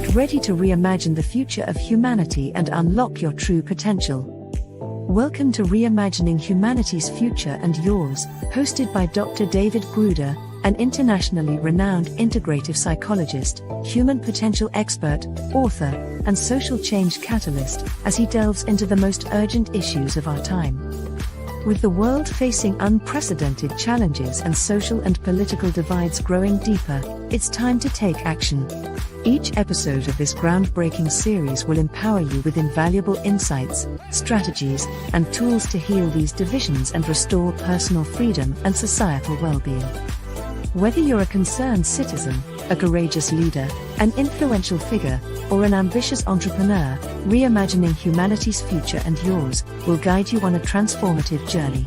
Get ready to reimagine the future of humanity and unlock your true potential. Welcome to Reimagining Humanity's Future and Yours, hosted by Dr. David Gruder, an internationally renowned integrative psychologist, human potential expert, author, and social change catalyst, as he delves into the most urgent issues of our time. With the world facing unprecedented challenges and social and political divides growing deeper, it's time to take action. Each episode of this groundbreaking series will empower you with invaluable insights, strategies, and tools to heal these divisions and restore personal freedom and societal well-being. Whether you're a concerned citizen, a courageous leader, an influential figure, or an ambitious entrepreneur, Reimagining Humanity's Future and Yours will guide you on a transformative journey.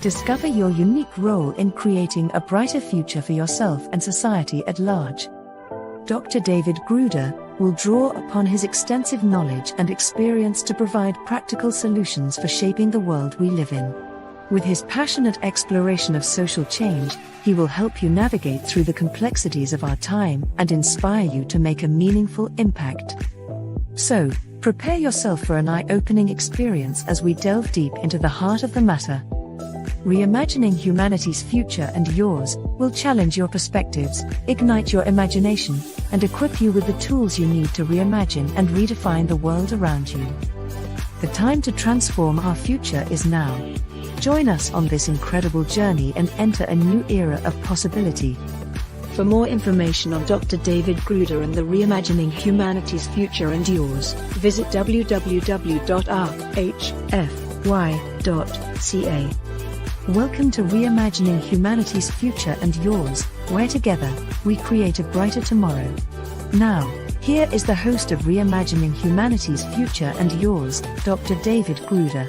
Discover your unique role in creating a brighter future for yourself and society at large. Dr. David Gruder will draw upon his extensive knowledge and experience to provide practical solutions for shaping the world we live in. With his passionate exploration of social change, he will help you navigate through the complexities of our time and inspire you to make a meaningful impact. So, prepare yourself for an eye-opening experience as we delve deep into the heart of the matter. Reimagining Humanity's Future and Yours will challenge your perspectives, ignite your imagination, and equip you with the tools you need to reimagine and redefine the world around you. The time to transform our future is now. Join us on this incredible journey and enter a new era of possibility. For more information on Dr. David Gruder and the Reimagining Humanity's Future and Yours, visit www.rhfy.ca. Welcome to Reimagining Humanity's Future and Yours, where together, we create a brighter tomorrow. Now, here is the host of Reimagining Humanity's Future and Yours, Dr. David Gruder.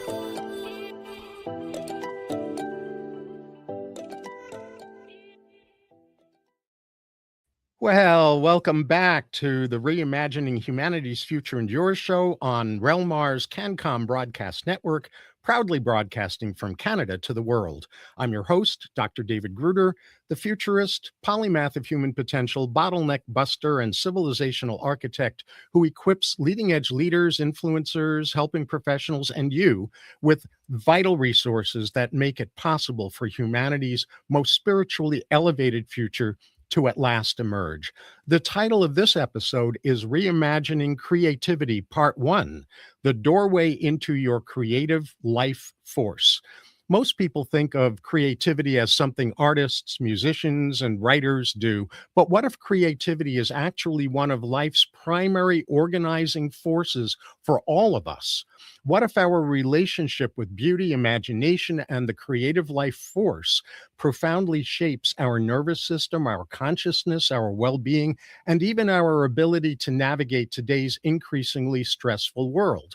Well, welcome back to the Reimagining Humanity's Future and Yours show on Relmar's CanCom Broadcast Network, proudly broadcasting from Canada to the world. I'm your host, Dr. David Gruder, the futurist, polymath of human potential, bottleneck buster, and civilizational architect who equips leading-edge leaders, influencers, helping professionals, and you with vital resources that make it possible for humanity's most spiritually elevated future to at last emerge. The title of this episode is Reimagining Creativity Part 1, The Doorway into Your Creative Life Force. Most people think of creativity as something artists, musicians, and writers do, but what if creativity is actually one of life's primary organizing forces for all of us? What if our relationship with beauty, imagination, and the creative life force profoundly shapes our nervous system, our consciousness, our well-being, and even our ability to navigate today's increasingly stressful world?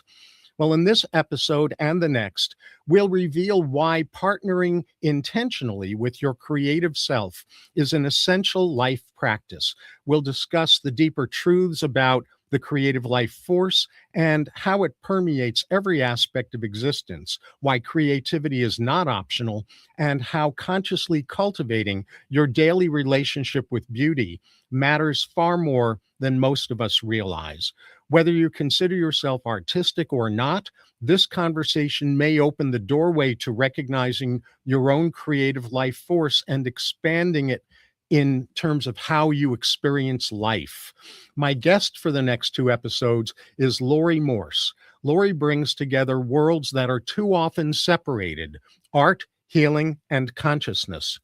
Well, in this episode and the next, we'll reveal why partnering intentionally with your creative self is an essential life practice. We'll discuss the deeper truths about the creative life force and how it permeates every aspect of existence, why creativity is not optional, and how consciously cultivating your daily relationship with beauty matters far more than most of us realize. Whether you consider yourself artistic or not, this conversation may open the doorway to recognizing your own creative life force and expanding it in terms of how you experience life. My guest for the next two episodes is Laurie Morse. Laurie brings together worlds that are too often separated: art, healing, and consciousness.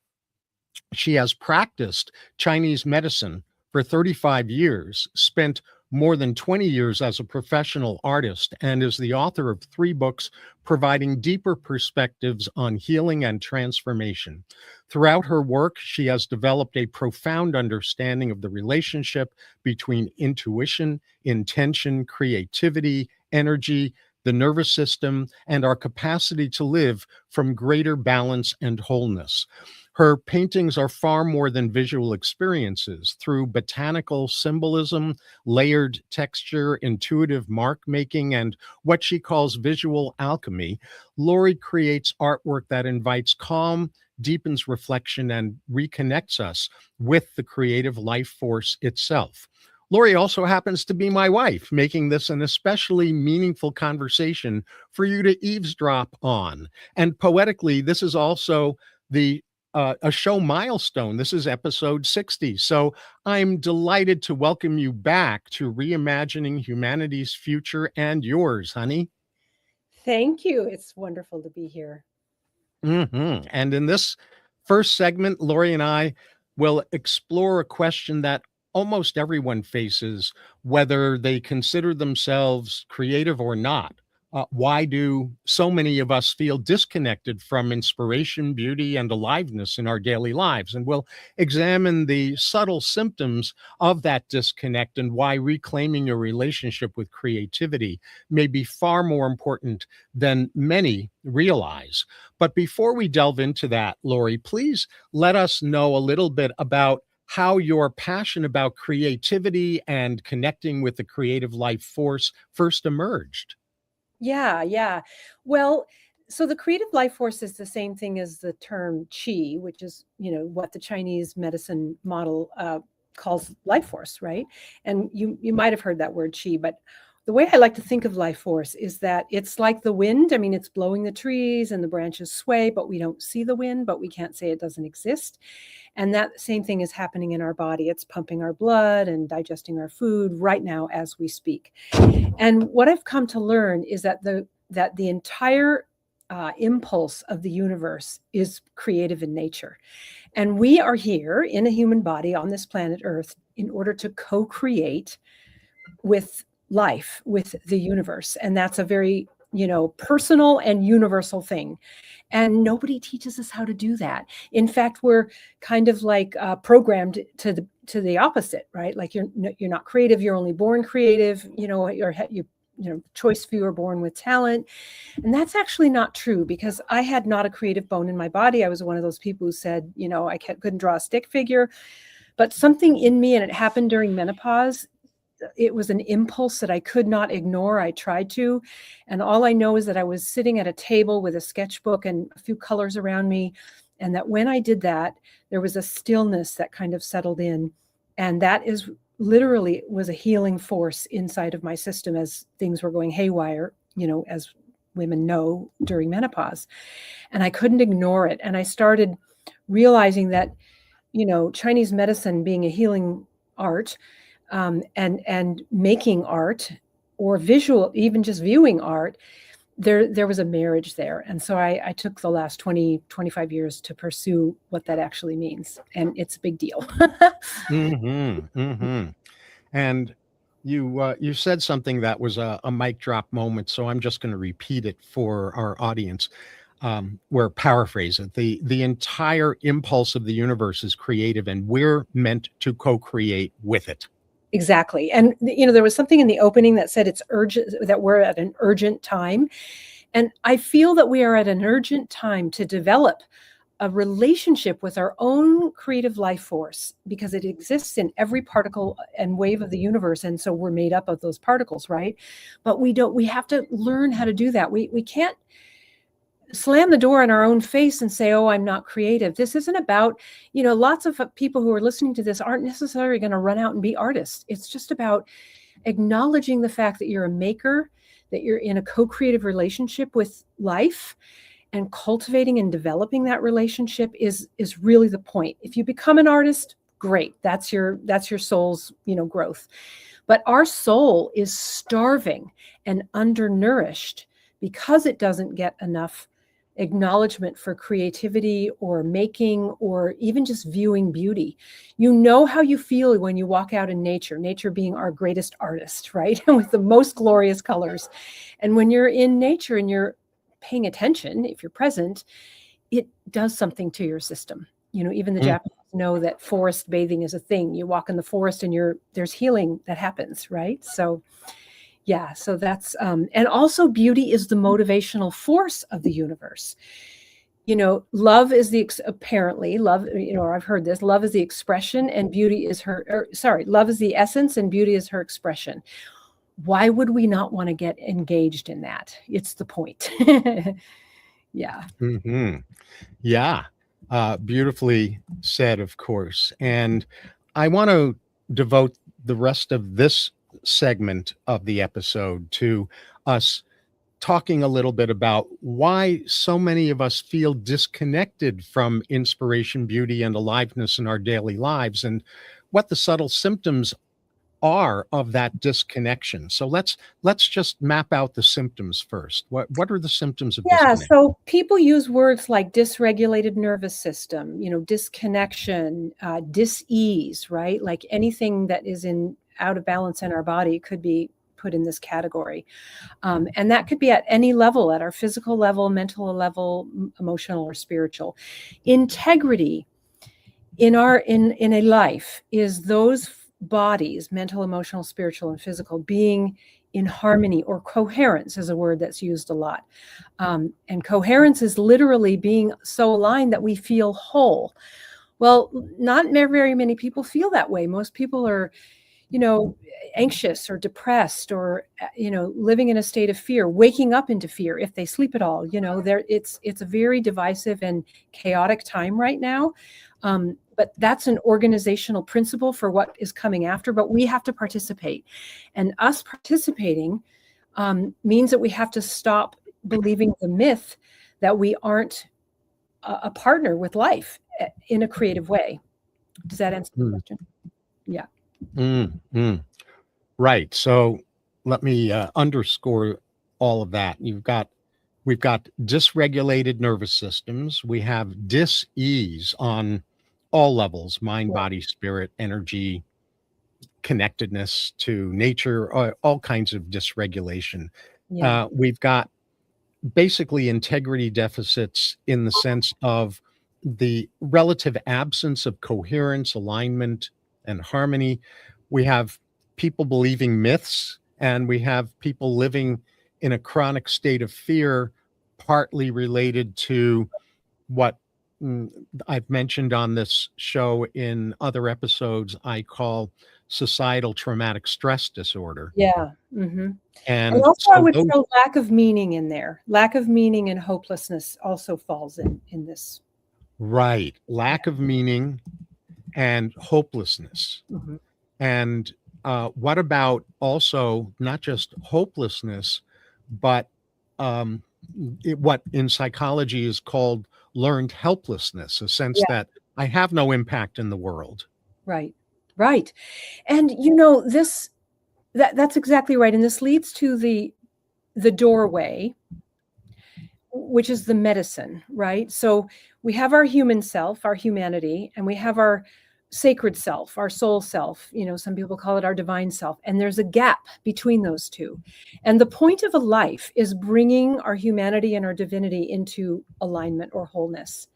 She has practiced Chinese medicine for 35 years, spent more than 20 years as a professional artist, and is the author of 3 books providing deeper perspectives on healing and transformation. Throughout her work, she has developed a profound understanding of the relationship between intuition, intention, creativity, energy, the nervous system, and our capacity to live from greater balance and wholeness. Her paintings are far more than visual experiences. Through botanical symbolism, layered texture, intuitive mark making, and what she calls visual alchemy, Laurie creates artwork that invites calm, deepens reflection, and reconnects us with the creative life force itself. Laurie also happens to be my wife, making this an especially meaningful conversation for you to eavesdrop on. And poetically, this is also the a show milestone. This is episode 60. So I'm delighted to welcome you back to Reimagining Humanity's Future and Yours, honey. Thank you. It's wonderful to be here. And in this first segment, Laurie and I will explore a question that almost everyone faces, whether they consider themselves creative or not. Why do so many of us feel disconnected from inspiration, beauty, and aliveness in our daily lives? And we'll examine the subtle symptoms of that disconnect and why reclaiming a relationship with creativity may be far more important than many realize. But before we delve into that, Laurie, please let us know a little bit about how your passion about creativity and connecting with the creative life force first emerged. Yeah. Well, so the creative life force is the same thing as the term qi, which is, what the Chinese medicine model calls life force, right? And you might have heard that word qi, but the way I like to think of life force is that it's like the wind. I mean, it's blowing the trees and the branches sway, but we don't see the wind, but we can't say it doesn't exist. And that same thing is happening in our body. It's pumping our blood and digesting our food right now as we speak. And what I've come to learn is that the entire impulse of the universe is creative in nature. And we are here in a human body on this planet Earth in order to co-create with life, with the universe. And that's a very, personal and universal thing. And nobody teaches us how to do that. In fact, we're kind of like programmed to the opposite, right? Like you're not creative, you're only born creative, choice few are born with talent. And that's actually not true, because I had not a creative bone in my body. I was one of those people who said, I couldn't draw a stick figure, but something in me, and it happened during menopause. It was an impulse that I could not ignore. I tried to. And all I know is that I was sitting at a table with a sketchbook and a few colors around me. And that when I did that, there was a stillness that kind of settled in. And that is literally was a healing force inside of my system as things were going haywire, as women know during menopause. And I couldn't ignore it. And I started realizing that, Chinese medicine being a healing art, and making art or visual, even just viewing art, there was a marriage there. And so I took the last 25 years to pursue what that actually means. And it's a big deal. And you said something that was a mic drop moment, so I'm just going to repeat it for our audience. Or paraphrase it. The entire impulse of the universe is creative, and we're meant to co-create with it. Exactly. And, there was something in the opening that said it's urgent, that we're at an urgent time. And I feel that we are at an urgent time to develop a relationship with our own creative life force, because it exists in every particle and wave of the universe. And so we're made up of those particles, right? But we have to learn how to do that. We can't slam the door in our own face and say, oh, I'm not creative. This isn't about, lots of people who are listening to this aren't necessarily going to run out and be artists. It's just about acknowledging the fact that you're a maker, that you're in a co-creative relationship with life, and cultivating and developing that relationship is really the point. If you become an artist, great. That's your soul's, growth. But our soul is starving and undernourished because it doesn't get enough acknowledgement for creativity or making or even just viewing beauty. You know how you feel when you walk out in nature being our greatest artist, right? With the most glorious colors. And when you're in nature and you're paying attention, if you're present, it does something to your system. Even the Japanese know that forest bathing is a thing. You walk in the forest and there's healing that happens, right? So yeah, so that's, and also beauty is the motivational force of the universe. Love is apparently love, or I've heard this, love is the expression and beauty is love is the essence and beauty is her expression. Why would we not want to get engaged in that? It's the point. Yeah. Yeah. Beautifully said, of course. And I want to devote the rest of this segment of the episode to us talking a little bit about why so many of us feel disconnected from inspiration, beauty, and aliveness in our daily lives, and what the subtle symptoms are of that disconnection. So let's just map out the symptoms first. What are the symptoms of Yeah, disconnection? so people use words like dysregulated nervous system, disconnection, dis-ease, right? Like anything that is out of balance in our body could be put in this category. And that could be at any level, at our physical level, mental level, emotional or spiritual. Integrity in a life is those bodies, mental, emotional, spiritual, and physical, being in harmony, or coherence is a word that's used a lot. And coherence is literally being so aligned that we feel whole. Well, not very many people feel that way. Most people are anxious or depressed, or living in a state of fear, waking up into fear if they sleep at all. It's a very divisive and chaotic time right now. But that's an organizational principle for what is coming after, but we have to participate. And us participating means that we have to stop believing the myth that we aren't a partner with life in a creative way. Does that answer the question? Yeah. Right. So let me underscore all of that. We've got dysregulated nervous systems. We have dis-ease on all levels: mind, body, spirit, energy, connectedness to nature, all kinds of dysregulation. Yeah. We've got basically integrity deficits in the sense of the relative absence of coherence, alignment, and harmony. We have people believing myths, and we have people living in a chronic state of fear, partly related to what I've mentioned on this show in other episodes I call societal traumatic stress disorder. Yeah. Mm-hmm. And And also I so would those, throw lack of meaning in there. Lack of meaning and hopelessness also falls in this. right, lack of meaning and hopelessness. Mm-hmm. And what about also not just hopelessness, but what in psychology is called learned helplessness, a sense Yeah. that I have no impact in the world. Right. Right. And that's exactly right. And this leads to the doorway, which is the medicine, right? So we have our human self, our humanity, and we have our sacred self, our soul self. Some people call it our divine self. And there's a gap between those two. And the point of a life is bringing our humanity and our divinity into alignment or wholeness.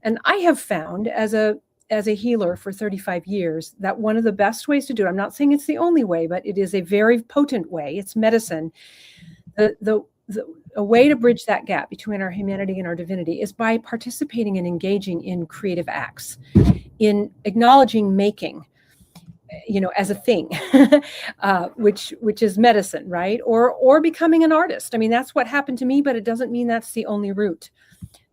And I have found as a healer for 35 years that one of the best ways to do it, I'm not saying it's the only way, but it is a very potent way. It's medicine. A way to bridge that gap between our humanity and our divinity is by participating and engaging in creative acts, in acknowledging making, as a thing, which is medicine, right? Or becoming an artist. I mean, that's what happened to me, but it doesn't mean that's the only route.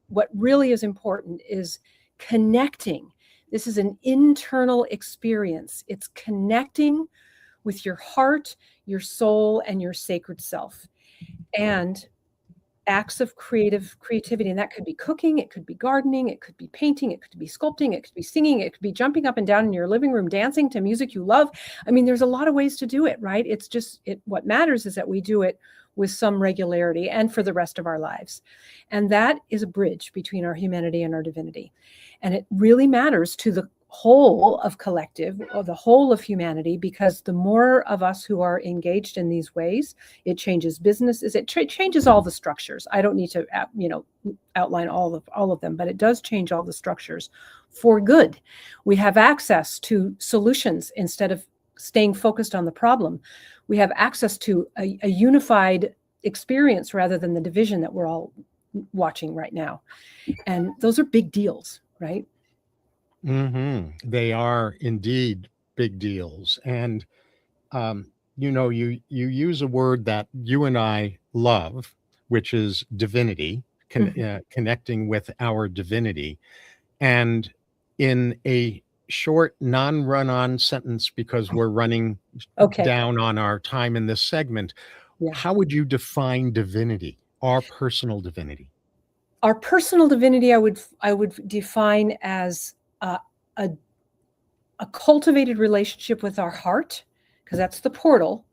What really is important is connecting. This is an internal experience. It's connecting with your heart, your soul, and your sacred self. And acts of creativity, and that could be cooking, it could be gardening, it could be painting, it could be sculpting, it could be singing, it could be jumping up and down in your living room, dancing to music you love. I mean, there's a lot of ways to do it, right? It's just what matters is that we do it with some regularity and for the rest of our lives. And that is a bridge between our humanity and our divinity. And it really matters to the whole of collective, or the whole of humanity, because the more of us who are engaged in these ways, it changes businesses, it changes all the structures. I don't need to outline all of them, but it does change all the structures for good. We have access to solutions instead of staying focused on the problem. We have access to a unified experience rather than the division that we're all watching right now. And those are big deals, right? Mm-hmm. They are indeed big deals. And, you use a word that you and I love, which is divinity, connecting with our divinity. And in a short, non-run-on sentence because we're running Okay. down on our time in this segment. Yeah. How would you define divinity, our personal divinity? Our personal divinity, I would define as a cultivated relationship with our heart, because that's the portal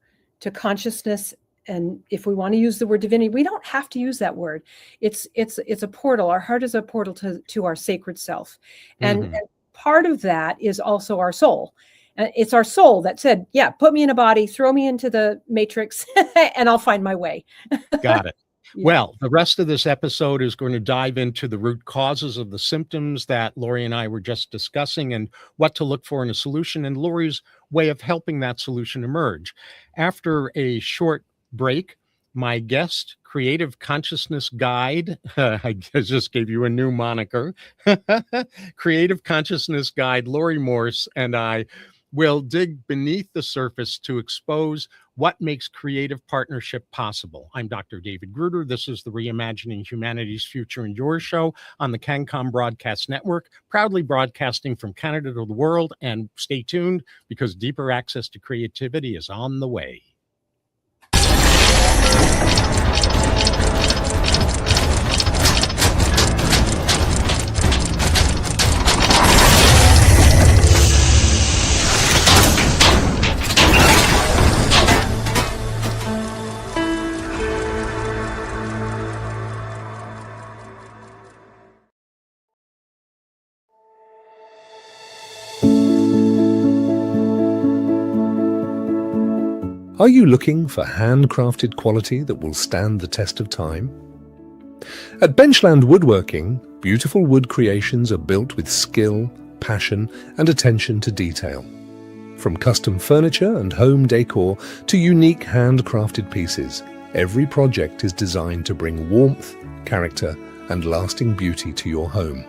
to consciousness. And if we want to use the word divinity, we don't have to use that word. It's a portal. Our heart is a portal to our sacred self. And part of that is also our soul. And it's our soul that said, yeah, put me in a body, throw me into the matrix, and I'll find my way. Got it. Yeah. Well, the rest of this episode is going to dive into the root causes of the symptoms that Laurie and I were just discussing and what to look for in a solution and Laurie's way of helping that solution emerge. After a short break, my guest, creative consciousness guide, I just gave you a new moniker, creative consciousness guide, Laurie Morse, and I will dig beneath the surface to expose what makes creative partnership possible. I'm Dr. David Gruder. This is the Reimagining Humanity's Future and Yours show on the CanCom Broadcast Network, proudly broadcasting from Canada to the world. And stay tuned because deeper access to creativity is on the way. Are you looking for handcrafted quality that will stand the test of time? At Benchland Woodworking, beautiful wood creations are built with skill, passion, and attention to detail. From custom furniture and home decor to unique handcrafted pieces, every project is designed to bring warmth, character, and lasting beauty to your home.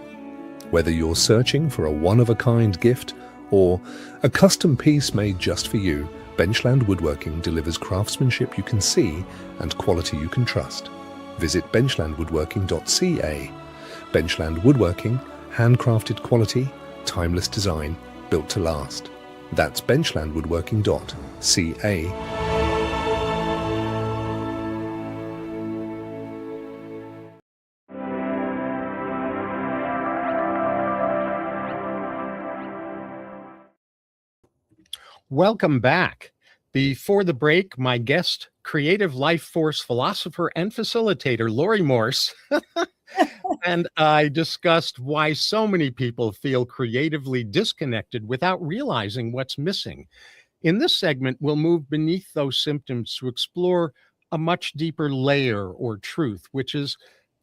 Whether you're searching for a one-of-a-kind gift or a custom piece made just for you, Benchland Woodworking delivers craftsmanship you can see and quality you can trust. Visit benchlandwoodworking.ca. Benchland Woodworking, handcrafted quality, timeless design, built to last. That's benchlandwoodworking.ca. Welcome back. Before the break, my guest, creative life force philosopher and facilitator, Laurie Morse, and I discussed why so many people feel creatively disconnected without realizing what's missing. In this segment, we'll move beneath those symptoms to explore a much deeper layer or truth, which is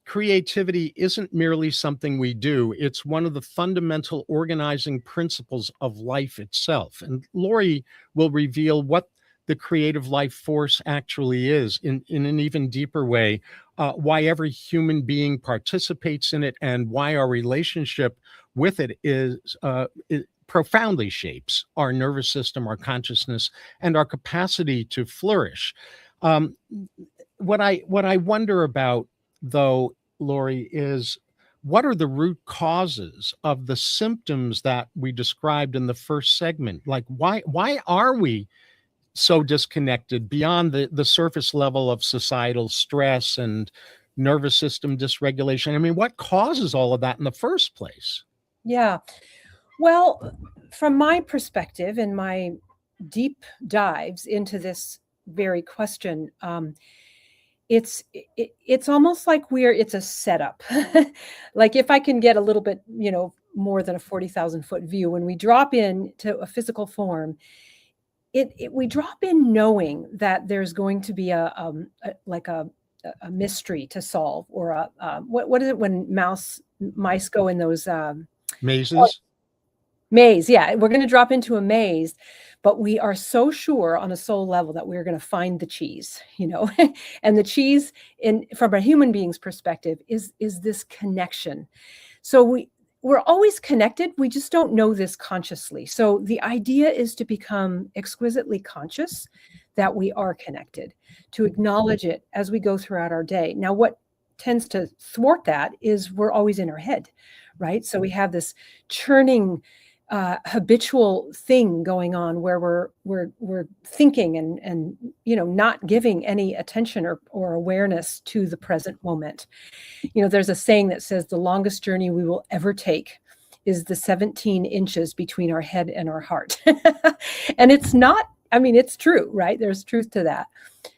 creativity isn't merely something we do. It's one of the fundamental organizing principles of life itself. And Laurie will reveal what the creative life force actually is in an even deeper way, why every human being participates in it, and why our relationship with it it profoundly shapes our nervous system, our consciousness, and our capacity to flourish. What I wonder about, though, Laurie, is what are the root causes of the symptoms that we described in the first segment? Like, why are we so disconnected beyond the surface level of societal stress and nervous system dysregulation? I mean, what causes all of that in the first place? Yeah. Well, from my perspective and my deep dives into this very question, it's almost like it's a setup. Like if I can get a little bit, more than a 40,000 foot view, when we drop into a physical form, we drop in knowing that there's going to be a mystery to solve, or what is it when mice go in those Mazes? maze. Yeah, we're going to drop into a maze, but we are so sure on a soul level that we're going to find the cheese, and the cheese from a human being's perspective is this connection. So we're always connected. We just don't know this consciously. So the idea is to become exquisitely conscious that we are connected, to acknowledge it as we go throughout our day. Now, what tends to thwart that is we're always in our head, right? So we have this churning habitual thing going on where we're thinking and not giving any attention or awareness to the present moment. There's a saying that says the longest journey we will ever take is the 17 inches between our head and our heart. And it's not, it's true, right? There's truth to that.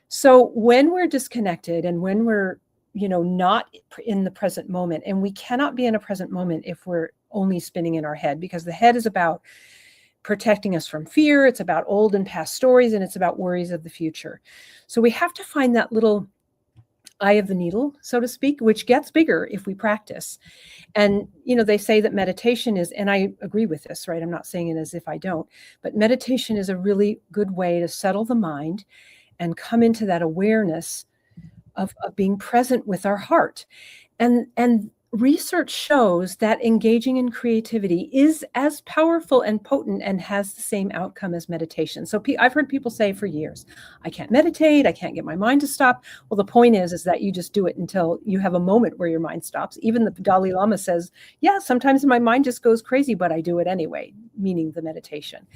So when we're disconnected and when we're not in the present moment, and we cannot be in a present moment if we're only spinning in our head, because the head is about protecting us from fear. It's about old and past stories, and it's about worries of the future. So we have to find that little eye of the needle, so to speak, which gets bigger if we practice. And, they say that meditation is, and I agree with this, right? I'm not saying it as if I don't, but meditation is a really good way to settle the mind and come into that awareness of being present with our heart. And research shows that engaging in creativity is as powerful and potent and has the same outcome as meditation. So I've heard people say for years, I can't meditate, I can't get my mind to stop. Well, the point is that you just do it until you have a moment where your mind stops. Even the Dalai Lama says, yeah, sometimes my mind just goes crazy, but I do it anyway, meaning the meditation.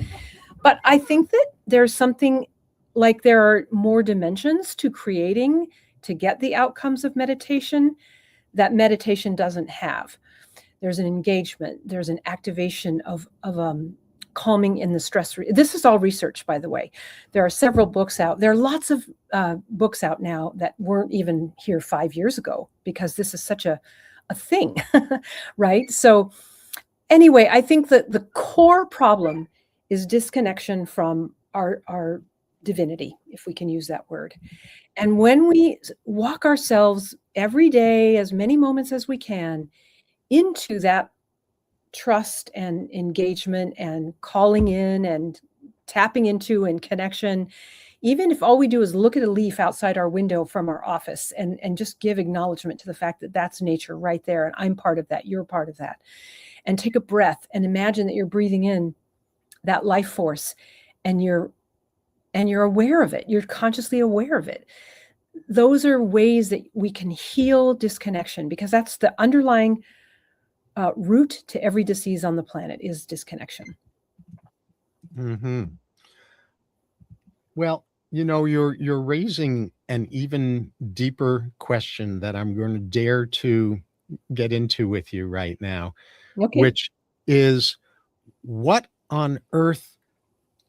But I think that there's something like there are more dimensions to creating to get the outcomes of meditation that meditation doesn't have. There's an engagement, there's an activation of calming in the stress. This is all research, by the way. There are several books out. There are lots of books out now that weren't even here 5 years ago, because this is such a thing, right? So anyway, I think that the core problem is disconnection from our divinity, if we can use that word. And when we walk ourselves every day, as many moments as we can, into that trust and engagement and calling in and tapping into and connection, even if all we do is look at a leaf outside our window from our office and just give acknowledgement to the fact that that's nature right there, and I'm part of that, you're part of that, and take a breath and imagine that you're breathing in that life force and you're aware of it. You're consciously aware of it. Those are ways that we can heal disconnection, because that's the underlying root to every disease on the planet is disconnection. Mm-hmm. Well, you're raising an even deeper question that I'm going to dare to get into with you right now, Okay. which is, what on earth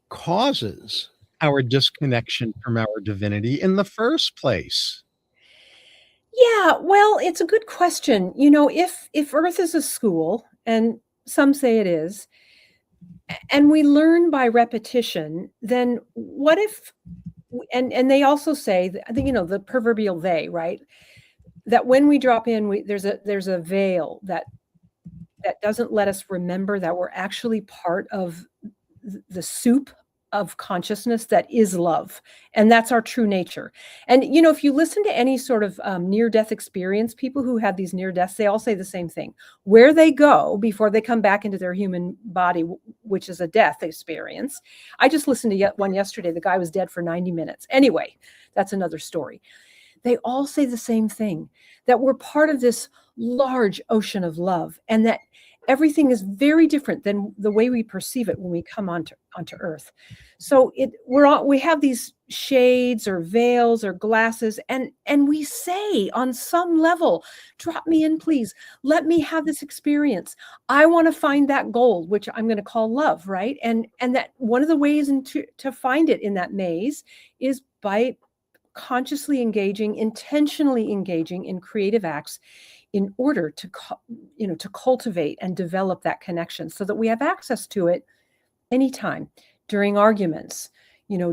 causes our disconnection from our divinity in the first place? Yeah, well, it's a good question. If Earth is a school, and some say it is, and we learn by repetition, then what if, and they also say, I think, the proverbial they, right? That when we drop in, there's a veil that doesn't let us remember that we're actually part of the soup of consciousness that is love. And that's our true nature. And, if you listen to any sort of near-death experience, people who have these near deaths, they all say the same thing. Where they go before they come back into their human body, which is a death experience. I just listened to one yesterday. The guy was dead for 90 minutes. Anyway, that's another story. They all say the same thing, that we're part of this large ocean of love, and that everything is very different than the way we perceive it when we come onto Earth. So we have these shades or veils or glasses, and we say on some level, drop me in, please. Let me have this experience. I want to find that gold, which I'm going to call love, right? And that one of the ways to find it in that maze is by consciously engaging, intentionally engaging in creative acts in order to cultivate and develop that connection, so that we have access to it anytime, during arguments,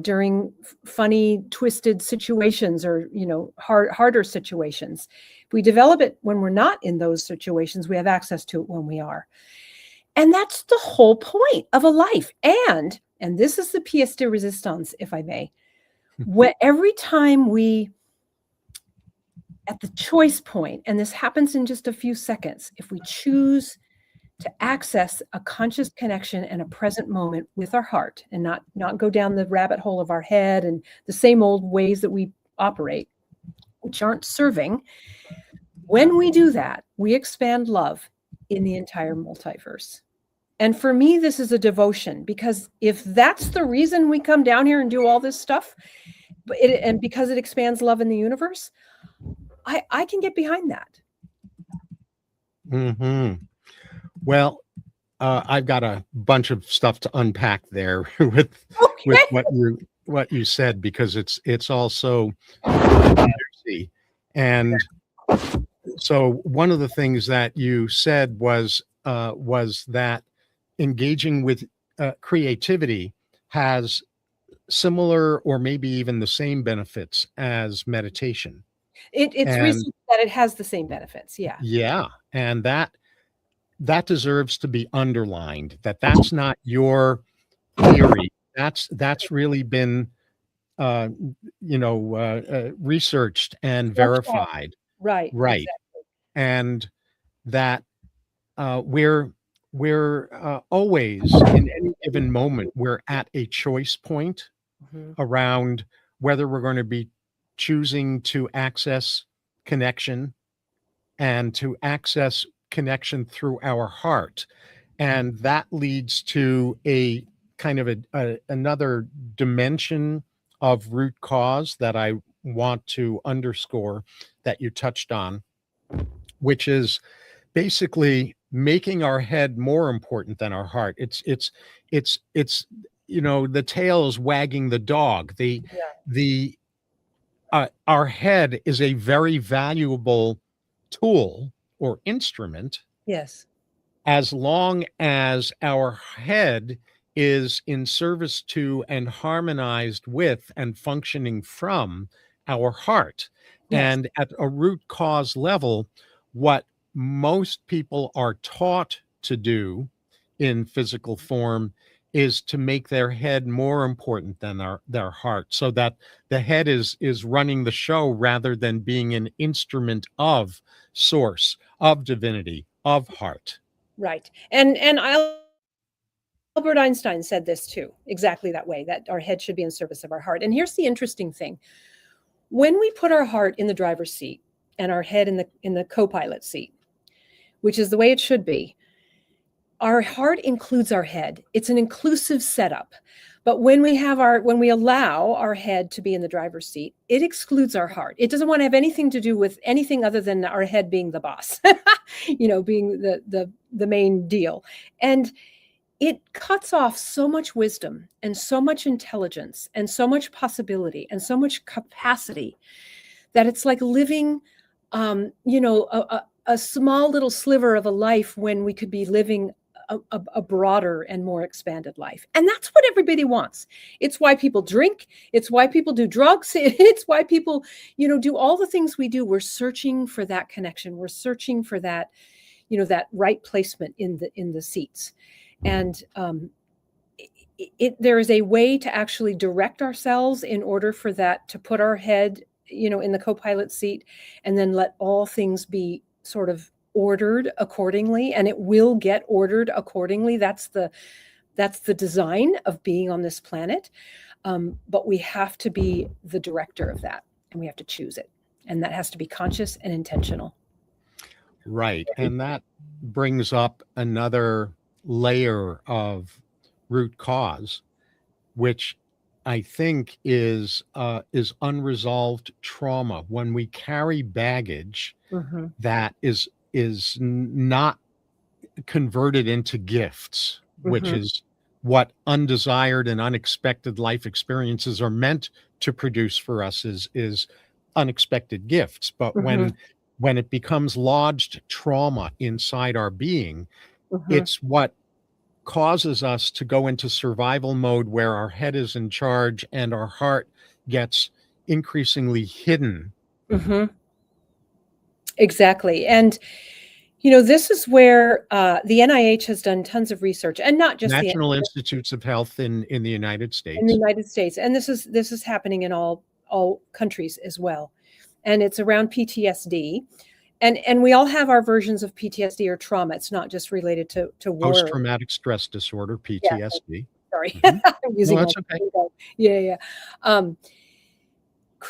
during funny, twisted situations, or, harder situations. If we develop it when we're not in those situations, we have access to it when we are. And that's the whole point of a life. And this is the pièce de résistance, if I may. Every time we, at the choice point, and this happens in just a few seconds, if we choose to access a conscious connection and a present moment with our heart, and not go down the rabbit hole of our head and the same old ways that we operate, which aren't serving, when we do that, we expand love in the entire multiverse. And for me, this is a devotion, because if that's the reason we come down here and do all this stuff, and because it expands love in the universe, I can get behind that. Well, I've got a bunch of stuff to unpack there with what you said, because it's also juicy. And so one of the things that you said was that engaging with creativity has similar or maybe even the same benefits as meditation. It's research that it has the same benefits. Yeah. Yeah. And that deserves to be underlined, that that's not your theory. That's really been researched and verified. Right. Right. Exactly. And that we're always, in any given moment, we're at a choice point around whether we're going to be choosing to access connection, and to access connection through our heart. And that leads to a kind of another dimension of root cause that I want to underscore, that you touched on, which is basically making our head more important than our heart. It's the tail is wagging the dog. Our head is a very valuable tool or instrument, Yes. as long as our head is in service to and harmonized with and functioning from our heart. Yes. And at a root cause level, what most people are taught to do in physical form is to make their head more important than their heart, so that the head is running the show rather than being an instrument of source, of divinity, of heart. Right. And Albert Einstein said this too, exactly that way, that our head should be in service of our heart. And here's the interesting thing. When we put our heart in the driver's seat and our head in the co-pilot seat, which is the way it should be, our heart includes our head. It's an inclusive setup. But when we allow our head to be in the driver's seat, it excludes our heart. It doesn't want to have anything to do with anything other than our head being the boss, being the main deal. And it cuts off so much wisdom and so much intelligence and so much possibility and so much capacity, that it's like living, a small little sliver of a life when we could be living a broader and more expanded life. And that's what everybody wants. It's why people drink. It's why people do drugs. It's why people, do all the things we do. We're searching for that connection. We're searching for that, that right placement in the seats. And there is a way to actually direct ourselves in order for that, to put our head, in the co-pilot seat, and then let all things be sort of ordered accordingly, and it will get ordered accordingly. That's the design of being on this planet. But we have to be the director of that, and we have to choose it. And that has to be conscious and intentional. Right. And that brings up another layer of root cause, which I think is unresolved trauma. When we carry baggage that is not converted into gifts, which is what undesired and unexpected life experiences are meant to produce for us, is unexpected gifts. But when it becomes lodged trauma inside our being, it's what causes us to go into survival mode, where our head is in charge and our heart gets increasingly hidden. Exactly. And this is where the NIH has done tons of research, and not just National Institutes of Health in the United States. In the United States. And this is happening in all countries as well. And it's around PTSD. And we all have our versions of PTSD or trauma. It's not just related to war. Post-traumatic stress disorder, PTSD. Yeah, sorry. I'm using that's okay. Yeah.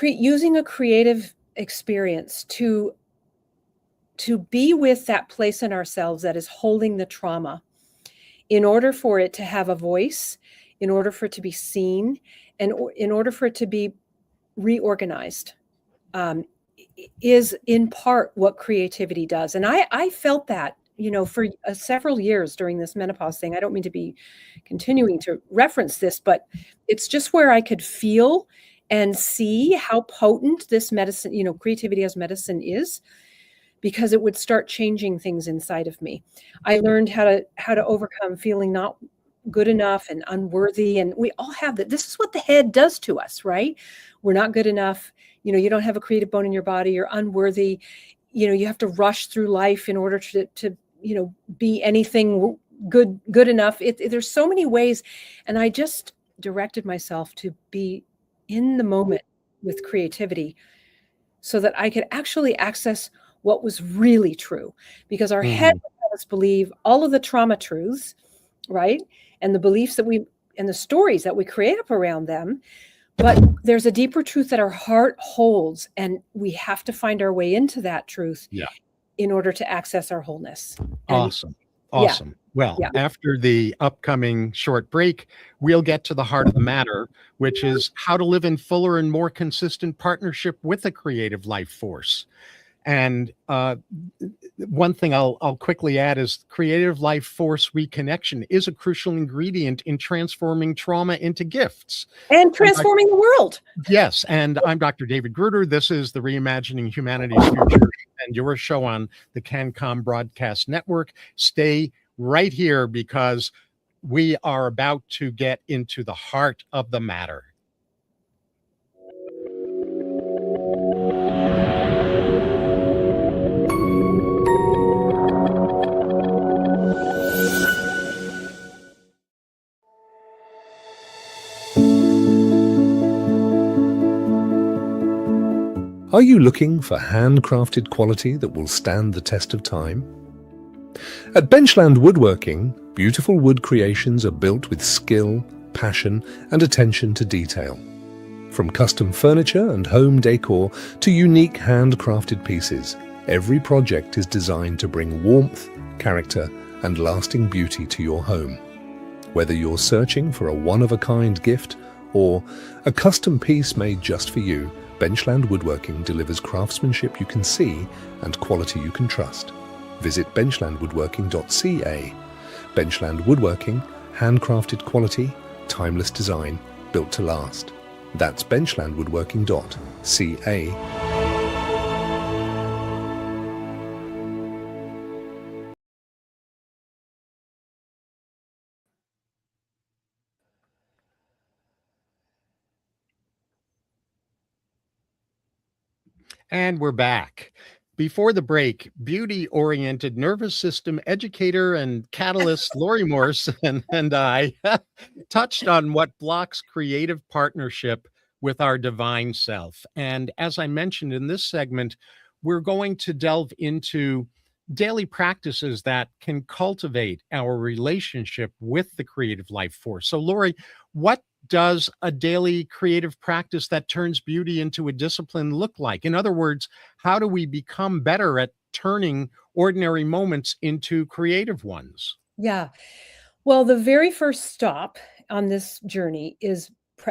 Using a creative experience to be with that place in ourselves that is holding the trauma in order for it to have a voice, in order for it to be seen, and in order for it to be reorganized, is in part what creativity does. And I felt that, for several years during this menopause thing. I don't mean to be continuing to reference this, but it's just where I could feel and see how potent this medicine, creativity as medicine is, because it would start changing things inside of me. I learned how to overcome feeling not good enough and unworthy. And we all have that. This is what the head does to us, right? We're not good enough. You don't have a creative bone in your body. You're unworthy. You have to rush through life in order to be anything good enough. There's so many ways. And I just directed myself to be in the moment with creativity so that I could actually access what was really true, because our head would have us believe all of the trauma truths, right? And the beliefs and the stories that we create up around them. But there's a deeper truth that our heart holds, and we have to find our way into that truth in order to access our wholeness. Awesome. Well, Yeah. after the upcoming short break, we'll get to the heart of the matter, which is how to live in fuller and more consistent partnership with a creative life force. And one thing I'll quickly add is creative life force reconnection is a crucial ingredient in transforming trauma into gifts. And transforming the world. Yes. And I'm Dr. David Gruder. This is the Reimagining Humanity's Future and your show on the CanCom Broadcast Network. Stay right here because we are about to get into the heart of the matter. Are you looking for handcrafted quality that will stand the test of time? At Benchland Woodworking, beautiful wood creations are built with skill, passion, and attention to detail. From custom furniture and home decor to unique handcrafted pieces, every project is designed to bring warmth, character, and lasting beauty to your home. Whether you're searching for a one-of-a-kind gift or a custom piece made just for you, Benchland Woodworking delivers craftsmanship you can see and quality you can trust. Visit benchlandwoodworking.ca. Benchland Woodworking, handcrafted quality, timeless design, built to last. That's benchlandwoodworking.ca. And we're back. Before the break, beauty-oriented nervous system educator and catalyst Laurie Morse and I touched on what blocks creative partnership with our divine self. And as I mentioned in this segment, we're going to delve into daily practices that can cultivate our relationship with the creative life force. So, Laurie, what does a daily creative practice that turns beauty into a discipline look like? In other words, how do we become better at turning ordinary moments into creative ones? Yeah. Well, the very first stop on this journey is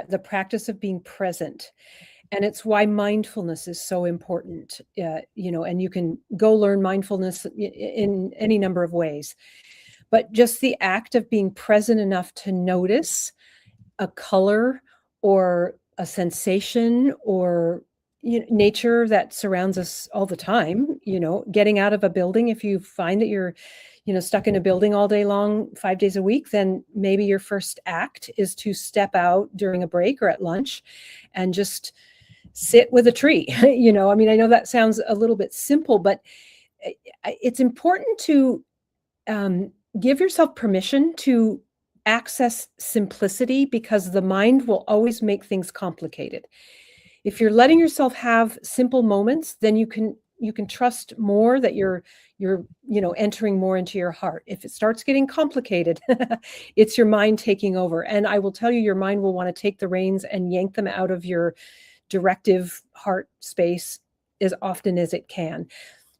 the practice of being present. And it's why mindfulness is so important, and you can go learn mindfulness in any number of ways. But just the act of being present enough to notice a color or a sensation or nature that surrounds us all the time, getting out of a building. If you find that you're stuck in a building all day long, 5 days a week, then maybe your first act is to step out during a break or at lunch and just sit with a tree. I know that sounds a little bit simple, but it's important to give yourself permission to access simplicity, because the mind will always make things complicated. If you're letting yourself have simple moments, then you can trust more that you're entering more into your heart. If it starts getting complicated, it's your mind taking over. And I will tell you, your mind will want to take the reins and yank them out of your directive heart space as often as it can.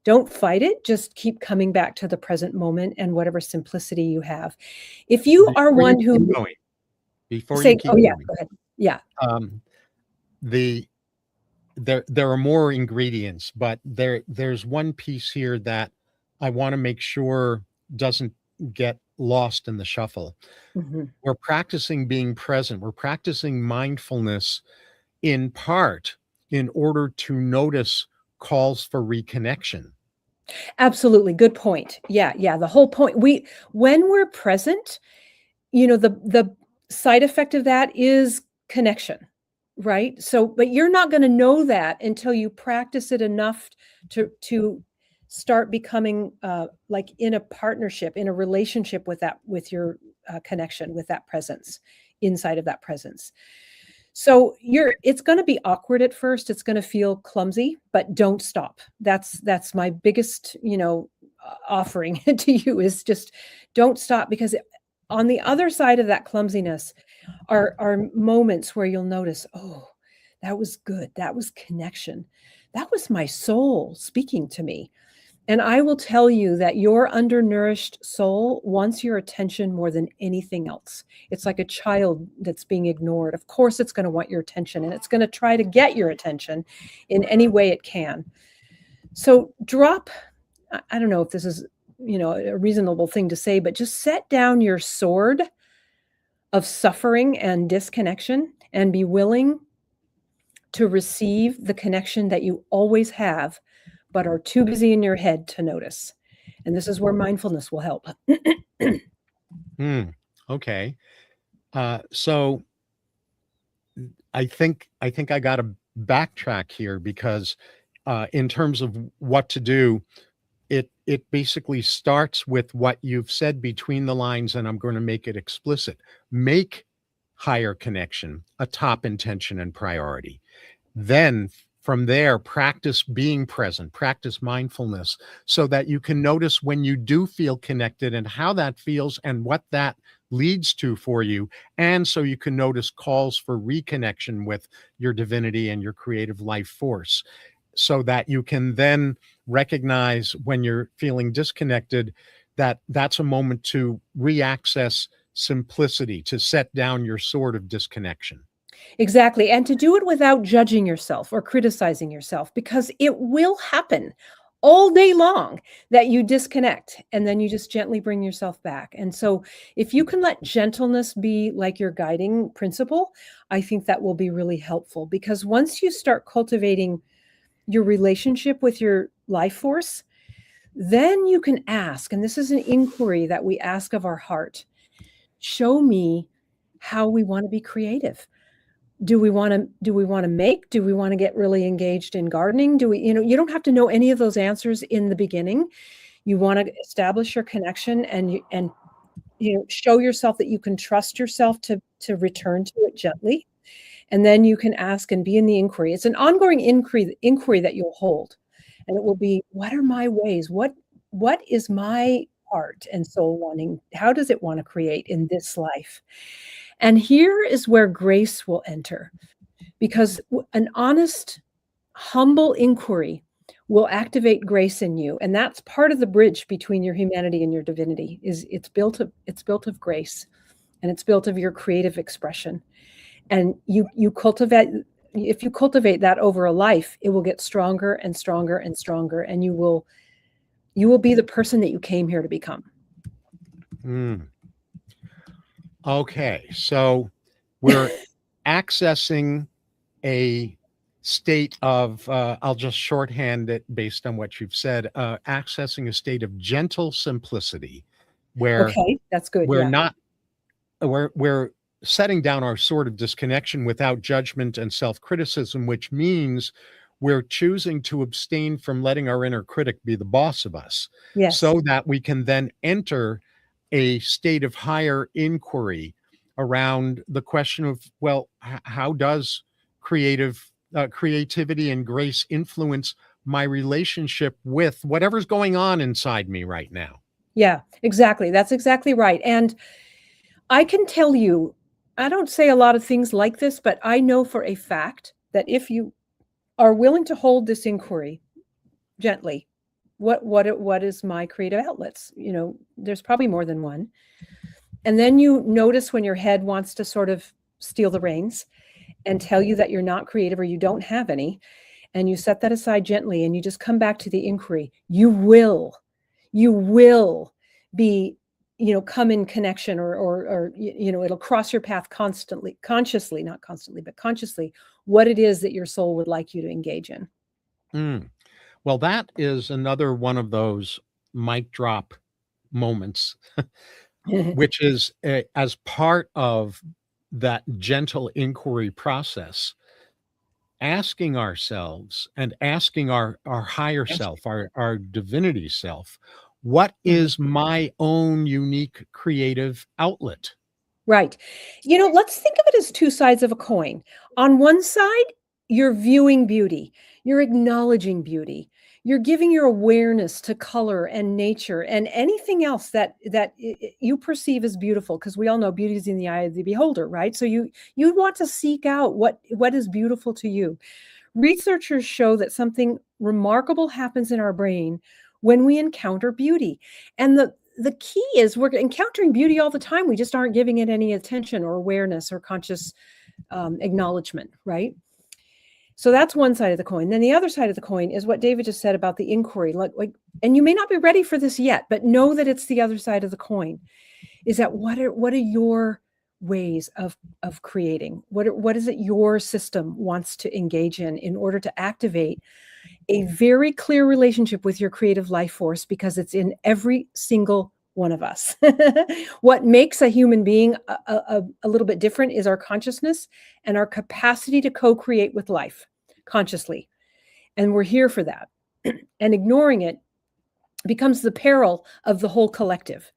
Don't fight it. Just keep coming back to the present moment and whatever simplicity you have. If you are Before you one who keep going, before you say, keep oh yeah, going, go ahead. Yeah. the there are more ingredients, but there's one piece here that I want to make sure doesn't get lost in the shuffle. Mhm. We're practicing being present. We're practicing mindfulness in part in order to notice calls for reconnection. Absolutely. Good point. Yeah. Yeah. The whole point, when we're present, the side effect of that is connection, right? So, but you're not going to know that until you practice it enough to start becoming like in a partnership, in a relationship with your connection, with that presence, inside of that presence. So it's going to be awkward at first. It's going to feel clumsy, but don't stop. That's my biggest, offering to you is just don't stop, because on the other side of that clumsiness are moments where you'll notice, oh, that was good. That was connection. That was my soul speaking to me. And I will tell you that your undernourished soul wants your attention more than anything else. It's like a child that's being ignored. Of course, it's going to want your attention, and it's going to try to get your attention in any way it can. So I don't know if this is, a reasonable thing to say, but just set down your sword of suffering and disconnection and be willing to receive the connection that you always have, but are too busy in your head to notice. And this is where mindfulness will help. Okay. So I think I got to backtrack here because in terms of what to do, it basically starts with what you've said between the lines, and I'm going to make it explicit. Make higher connection a top intention and priority. Then from there, practice being present, practice mindfulness so that you can notice when you do feel connected and how that feels and what that leads to for you. And so you can notice calls for reconnection with your divinity and your creative life force, so that you can then recognize when you're feeling disconnected that that's a moment to reaccess simplicity, to set down your sword of disconnection. Exactly. And to do it without judging yourself or criticizing yourself, because it will happen all day long that you disconnect and then you just gently bring yourself back. And so if you can let gentleness be like your guiding principle, I think that will be really helpful, because once you start cultivating your relationship with your life force, then you can ask, and this is an inquiry that we ask of our heart, show me how we want to be creative. Do we want to make? Do we want to get really engaged in gardening? Do we, you don't have to know any of those answers in the beginning. You want to establish your connection and show yourself that you can trust yourself to return to it gently. And then you can ask and be in the inquiry. It's an ongoing inquiry that you'll hold. And it will be, what are my ways? What is my heart and soul wanting? How does it want to create in this life? And here is where grace will enter, because an honest, humble inquiry will activate grace in you. And that's part of the bridge between your humanity and your divinity. It's built of grace, and it's built of your creative expression. And you cultivate, if you cultivate that over a life, it will get stronger and stronger and stronger, and you will be the person that you came here to become. Okay, so we're accessing a state of, I'll just shorthand it based on what you've said, accessing a state of gentle simplicity where Okay, that's good. we're Yeah. not, we're setting down our sword of disconnection without judgment and self-criticism, which means we're choosing to abstain from letting our inner critic be the boss of us, Yes. so that we can then enter a state of higher inquiry around the question of, well, how does creativity and grace influence my relationship with whatever's going on inside me right now? Yeah, exactly. That's exactly right. And I can tell you, I don't say a lot of things like this, but I know for a fact that if you are willing to hold this inquiry gently what is my creative outlets? There's probably more than one. And then you notice when your head wants to sort of steal the reins and tell you that you're not creative or you don't have any, and you set that aside gently and you just come back to the inquiry. You will be, come in connection or it'll cross your path consciously, not constantly, but consciously, what it is that your soul would like you to engage in. Well, that is another one of those mic drop moments, which is as part of that gentle inquiry process, asking ourselves and asking our higher self, our divinity self, what is my own unique creative outlet? Right. Let's think of it as two sides of a coin. On one side, you're viewing beauty, you're acknowledging beauty, you're giving your awareness to color and nature and anything else that you perceive as beautiful, because we all know beauty is in the eye of the beholder, right? So you want to seek out what is beautiful to you. Researchers show that something remarkable happens in our brain when we encounter beauty. And the key is we're encountering beauty all the time. We just aren't giving it any attention or awareness or conscious acknowledgement, right? So that's one side of the coin. Then the other side of the coin is what David just said about the inquiry. And you may not be ready for this yet, but know that it's the other side of the coin. Is that what are your ways of creating? What is it your system wants to engage in order to activate a very clear relationship with your creative life force, because it's in every single one of us. What makes a human being a little bit different is our consciousness and our capacity to co-create with life consciously. And we're here for that. And ignoring it becomes the peril of the whole collective,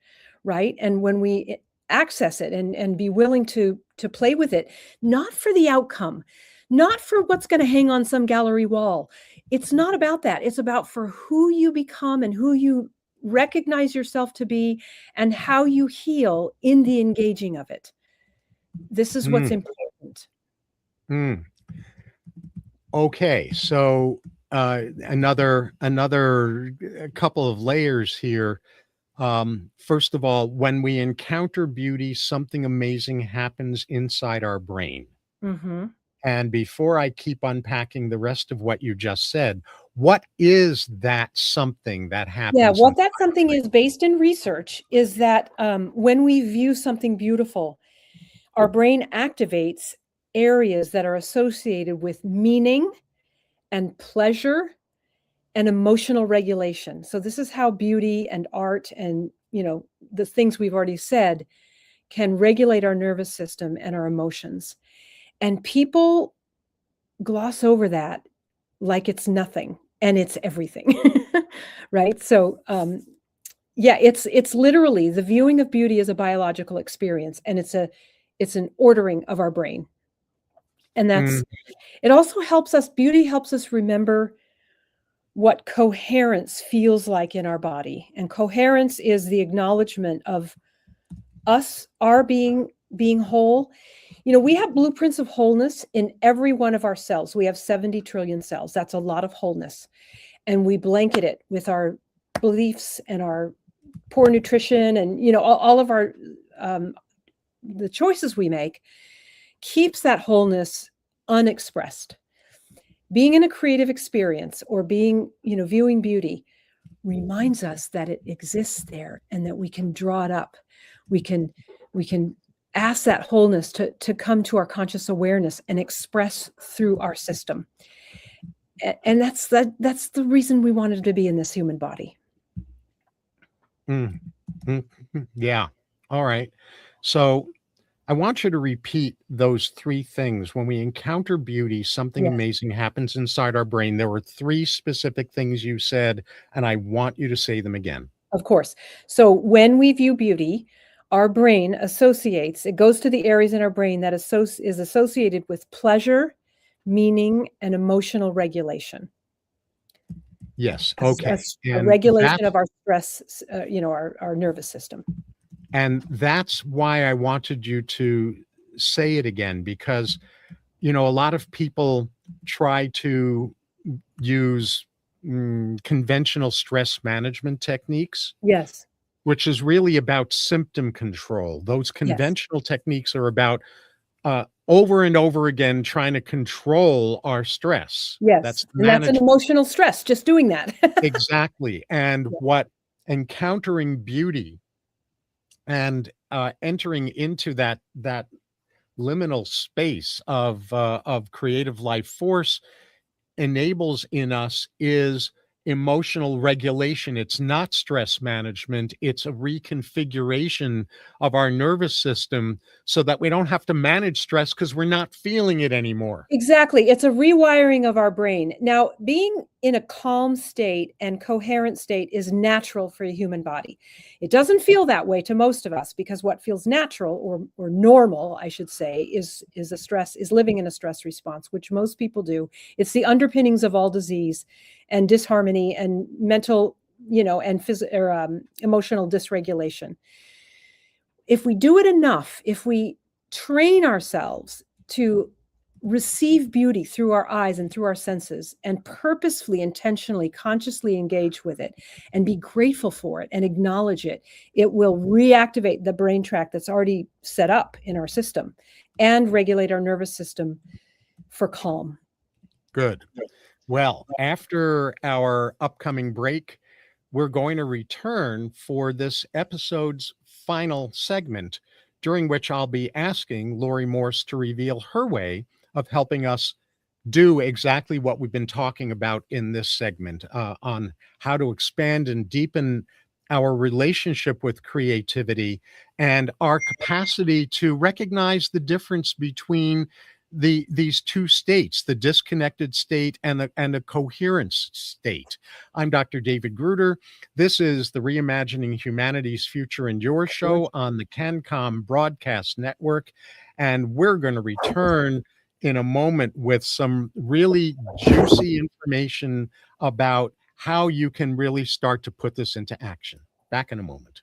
right? And when we access it and be willing to play with it, not for the outcome, not for what's going to hang on some gallery wall. It's not about that. It's about for who you become and who you recognize yourself to be and how you heal in the engaging of it. This is what's important. Okay, so another couple of layers here. First of all, when we encounter beauty, something amazing happens inside our brain. And before I keep unpacking the rest of what you just said, what is that something that happens? Yeah, what that something is, based in research, is that when we view something beautiful, our brain activates areas that are associated with meaning and pleasure and emotional regulation. So this is how beauty and art and, the things we've already said can regulate our nervous system and our emotions. And people gloss over that like it's nothing, and it's everything, right? So, it's literally the viewing of beauty as a biological experience, and it's an ordering of our brain. And it also helps us, beauty helps us remember what coherence feels like in our body. And coherence is the acknowledgement of our being whole. We have blueprints of wholeness in every one of our cells. We have 70 trillion cells. That's a lot of wholeness. And we blanket it with our beliefs and our poor nutrition and, all of our, the choices we make keeps that wholeness unexpressed. Being in a creative experience or being, viewing beauty reminds us that it exists there and that we can draw it up. We can ask that wholeness to come to our conscious awareness and express through our system. And that's the reason we wanted to be in this human body. Yeah. All right. So I want you to repeat those three things. When we encounter beauty, something amazing happens inside our brain. There were three specific things you said, and I want you to say them again. Of course. So when we view beauty, our brain it goes to the areas in our brain that is associated with pleasure, meaning, and emotional regulation. Yes. Okay. A regulation of our stress, our nervous system. And that's why I wanted you to say it again, because, a lot of people try to use conventional stress management techniques, Yes. which is really about symptom control. Those Yes. conventional techniques are about over and over again trying to control our stress. That's Yes. And that's an manage emotional stress, just doing that. exactly. And Yeah. what encountering beauty and entering into that liminal space of creative life force enables in us is emotional regulation. It's not stress management. It's a reconfiguration of our nervous system so that we don't have to manage stress because we're not feeling it anymore. Exactly. It's a rewiring of our brain. Now, being in a calm state and coherent state is natural for a human body. It doesn't feel that way to most of us because what feels natural or normal, I should say, is living in a stress response, which most people do. It's the underpinnings of all disease and disharmony and mental, and emotional dysregulation. If we do it enough, if we train ourselves to receive beauty through our eyes and through our senses and purposefully, intentionally, consciously engage with it and be grateful for it and acknowledge it, it will reactivate the brain tract that's already set up in our system and regulate our nervous system for calm. Good. Well, after our upcoming break, we're going to return for this episode's final segment, during which I'll be asking Laurie Morse to reveal her way of helping us do exactly what we've been talking about in this segment on how to expand and deepen our relationship with creativity and our capacity to recognize the difference between these two states, the disconnected state and the coherence state. I'm Dr. David Gruder. This is the Reimagining Humanity's Future and Your show on the CanCom Broadcast Network, and we're going to return in a moment with some really juicy information about how you can really start to put this into action. Back in a moment.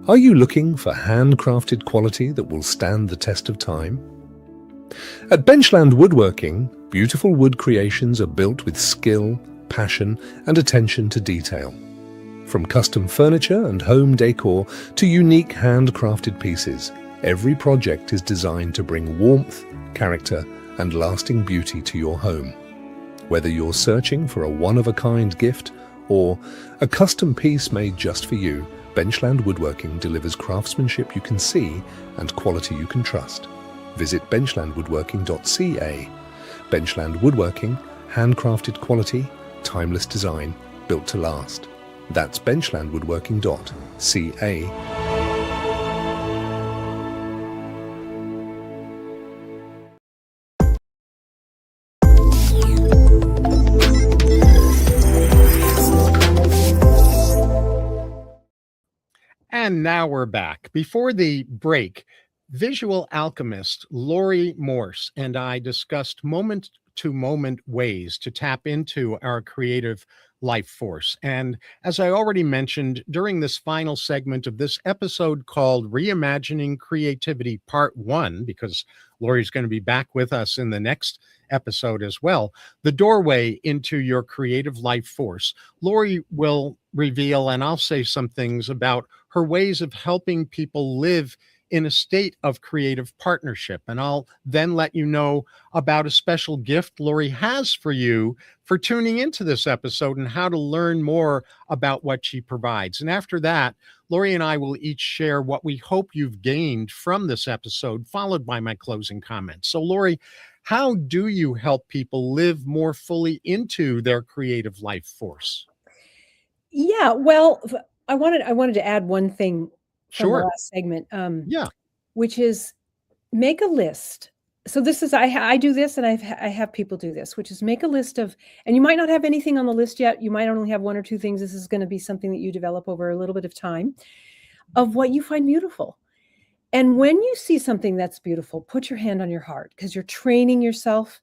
Are you looking for handcrafted quality that will stand the test of time? At Benchland Woodworking, beautiful wood creations are built with skill, passion, and attention to detail. From custom furniture and home decor to unique handcrafted pieces, every project is designed to bring warmth, character, and lasting beauty to your home. Whether you're searching for a one-of-a-kind gift or a custom piece made just for you, Benchland Woodworking delivers craftsmanship you can see and quality you can trust. Visit benchlandwoodworking.ca. Benchland Woodworking, handcrafted quality, timeless design, built to last. That's benchlandwoodworking.ca. And now we're back. Before the break, visual alchemist Laurie Morse and I discussed moment-to-moment ways to tap into our creative life force. And as I already mentioned, during this final segment of this episode called Reimagining Creativity Part 1, because Laurie's going to be back with us in the next episode as well, the doorway into your creative life force, Laurie will reveal, and I'll say some things about her ways of helping people live in a state of creative partnership. And I'll then let you know about a special gift Laurie has for you for tuning into this episode and how to learn more about what she provides. And after that, Laurie and I will each share what we hope you've gained from this episode, followed by my closing comments. So Laurie, how do you help people live more fully into their creative life force? Yeah, well, I wanted to add one thing from the Sure. last segment, Yeah. which is make a list. So this is I do this, and I have people do this, which is make a list of, and you might not have anything on the list yet. You might only have one or two things. This is going to be something that you develop over a little bit of time, of what you find beautiful. And when you see something that's beautiful, put your hand on your heart, because you're training yourself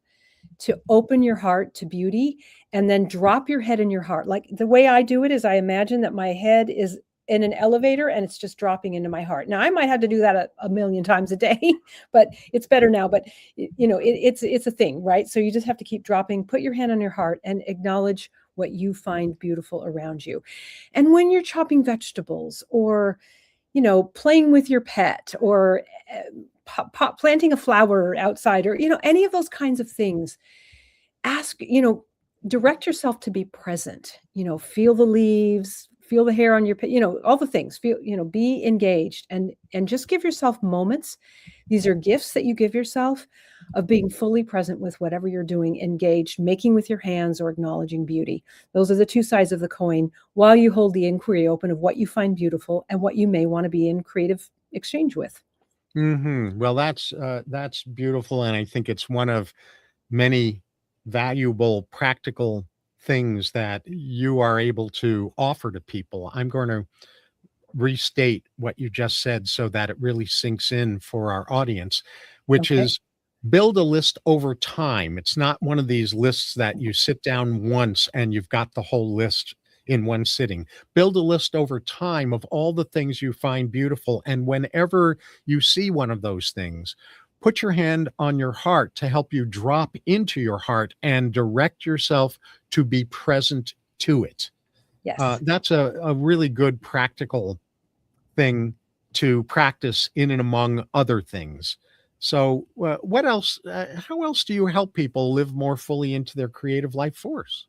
to open your heart to beauty, and then drop your head in your heart. Like the way I do it is I imagine that my head is in an elevator and it's just dropping into my heart. Now I might have to do that a million times a day, but it's better now. But it's a thing, right? So you just have to keep dropping, put your hand on your heart and acknowledge what you find beautiful around you. And when you're chopping vegetables, or playing with your pet, or planting a flower outside, or any of those kinds of things, direct yourself to be present. Feel the leaves, feel the hair on your pet, all the things. Be engaged, and just give yourself moments. These are gifts that you give yourself of being fully present with whatever you're doing, engaged, making with your hands, or acknowledging beauty. Those are the two sides of the coin, while you hold the inquiry open of what you find beautiful and what you may want to be in creative exchange with. Well, that's beautiful, and I think it's one of many valuable practical things that you are able to offer to people. I'm going to restate what you just said so that it really sinks in for our audience, which Okay. is build a list over time. It's not one of these lists that you sit down once and you've got the whole list in one sitting. Build a list over time of all the things you find beautiful. And whenever you see one of those things, put your hand on your heart to help you drop into your heart and direct yourself to be present to it. Yes. That's a really good practical thing to practice in and among other things. So what else, how else do you help people live more fully into their creative life force?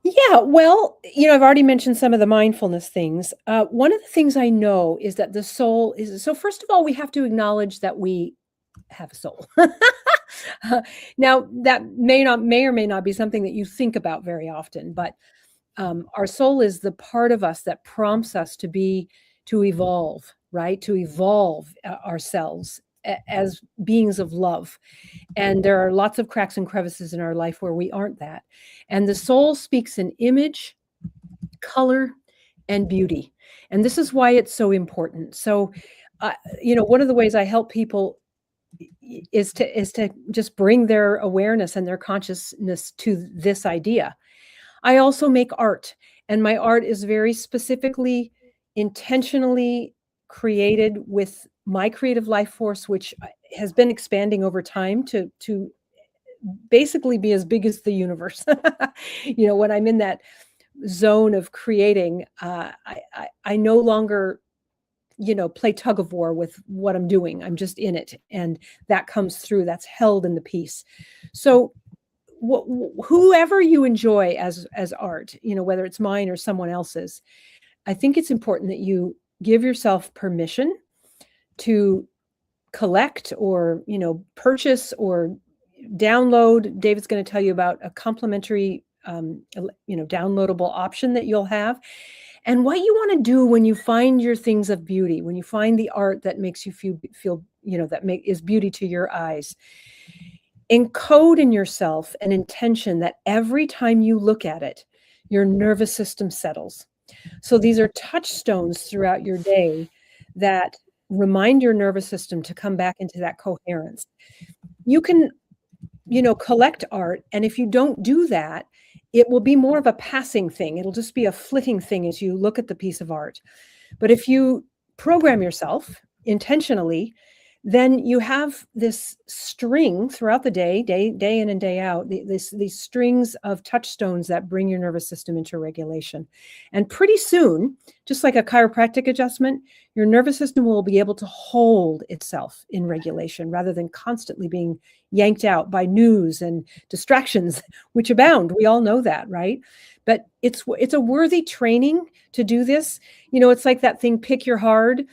Yeah, well, I've already mentioned some of the mindfulness things. One of the things I know is that the soul is, so first of all, we have to acknowledge that we have a soul. Now, that may or may not be something that you think about very often, but our soul is the part of us that prompts us to evolve, right? To evolve ourselves as beings of love. And there are lots of cracks and crevices in our life where we aren't that. And the soul speaks in image, color, and beauty. And this is why it's so important. So, one of the ways I help people is to just bring their awareness and their consciousness to this idea. I also make art, and my art is very specifically, intentionally created with my creative life force, which has been expanding over time to basically be as big as the universe. When I'm in that zone of creating, I no longer play tug of war with what I'm doing. I'm just in it, and that comes through. That's held in the piece. So whoever you enjoy as art, whether it's mine or someone else's, I think it's important that you give yourself permission to collect, or purchase, or download. David's going to tell you about a complimentary downloadable option that you'll have. And what you want to do when you find your things of beauty, when you find the art that makes you feel is beauty to your eyes, encode in yourself an intention that every time you look at it, your nervous system settles. So these are touchstones throughout your day that remind your nervous system to come back into that coherence. You can, collect art, and if you don't do that, it will be more of a passing thing. It'll just be a flitting thing as you look at the piece of art. But if you program yourself intentionally, then you have this string throughout the day in and day out, these strings of touchstones that bring your nervous system into regulation. And pretty soon, just like a chiropractic adjustment, your nervous system will be able to hold itself in regulation rather than constantly being yanked out by news and distractions, which abound. We all know that, right? But it's a worthy training to do this. It's like that thing, pick your hard.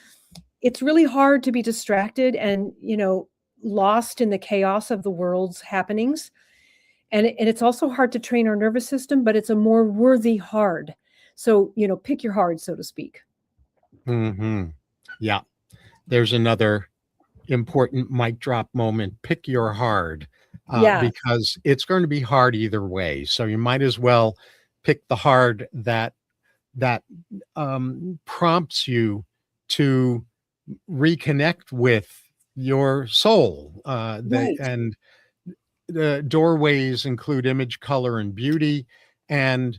It's really hard to be distracted and, lost in the chaos of the world's happenings. And it's also hard to train our nervous system, but it's a more worthy hard. So, pick your hard, so to speak. Yeah. There's another important mic drop moment. Pick your hard, because it's going to be hard either way. So you might as well pick the hard that prompts you to reconnect with your soul. Right. And the doorways include image, color, and beauty, and